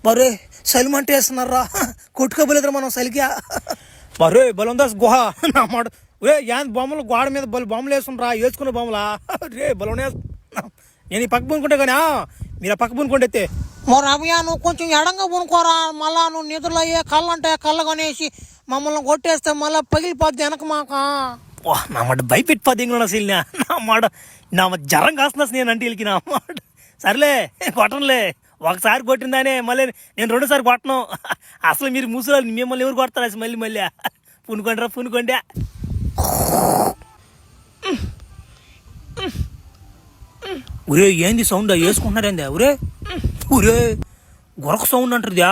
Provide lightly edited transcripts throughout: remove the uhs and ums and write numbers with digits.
బరే సలిమంటే వేస్తున్నారా కొట్టుకోబోలేదురా మనం సలిగా బరే బలందాస్ గుహ నా మాట రే యాన్ బొమ్మలు గోడ మీద బొమ్మలు వేస్తుండ్రా వేసుకున్న బొమ్మలా రే బలనే నేను ఈ పక్క పూనుకుంటే కానీ మీరు ఆ పక్క పూనుకుంటే ఎత్తే మరి అభియా నువ్వు కొంచెం ఎడంగా పూనుకోరా మళ్ళా నువ్వు నిధులు అయ్యే కళ్ళు అంటే కళ్ళు కొనేసి మమ్మల్ని కొట్టేస్తే మళ్ళీ పగిలిపోద్ది వెనక మాక నా మాట భయపెట్టిపోద్ది అసలు నా మాట నా జ్వరం కాస్తున్నా నేను అంటే వీళ్ళకి నా మాట సర్లే కొట్టనులే ఒకసారి కొట్టిందానే మళ్ళీ నేను రెండోసారి కొట్టను అసలు మీరు ముసలి మిమ్మల్ని ఎవరు కొడతారు అసలు మళ్ళీ మళ్ళీ పూనుకోండిరా పూనుకోండి ఒరే ఏంది సౌండ్ వేసుకుంటున్నారేందా ఒరే ఒరే గొరక సౌండ్ అంటారుదా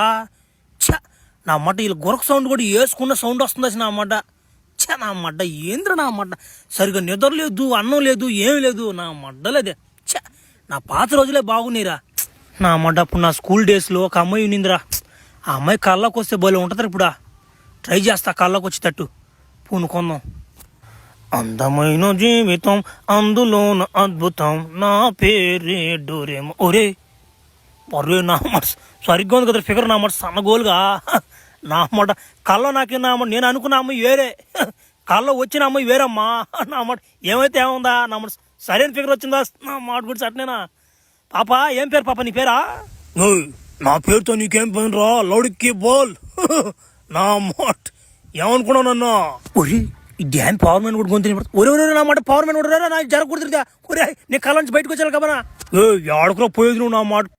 ఛ నా మాట వీళ్ళు గొరక సౌండ్ కూడా వేసుకున్న సౌండ్ వస్తుంది అసలు నా మాట ఛ నా మడ్డ ఏంద్ర నా మడ్డ సరిగ్గా నిద్ర లేదు అన్నం లేదు ఏమి లేదు నా మడ్డలేదే ఛ నా పాత రోజులే బాగున్నాయిరా నా మడ్డ అప్పుడు నా స్కూల్ డేస్లో ఒక అమ్మాయి ఉన్నిందిరా ఆ అమ్మాయి కళ్ళకి వస్తే భలే ఉంటుంది ఇప్పుడా ట్రై చేస్తా కళ్ళకి వచ్చేటట్టు పూనుకుందాం అందమైన జీవితం అందులోన అద్భుతం నా పేరే డోరేమో ఒరే ఒరే నా మాట సరిగ్గా ఉంది కదా ఫిగర్ నా మాట సన్నగోలుగా నా మాట కళ్ళ నాకే నా మాట నేను అనుకున్న అమ్మాయి వేరే కళ్ళ వచ్చిన అమ్మాయి వేరమ్మా నా మాట ఏమైతే ఏముందా నా మాట సరైన ఫిగర్ వచ్చిందా నా మాట గురించి అట్నేనా పాప ఏం పేరు పాప నీ పేరా నా పేరుతో నీకేం పని రా లౌడికి బోల్ నా మాట ఏమనుకున్నావు నన్ను ఒరి ఈ డ్యామ్ పవర్ మ్యాన్ కూడా గొంతు ఒరే ఒరే నా మాట పవర్ మ్యాన్ కూడా నా జరగకూడదు ఒరే నీ కళ్ళ నుంచి బయటకు వచ్చాను కబనా ఏ ఆడుకురా పోయేది నువ్వు నా మాట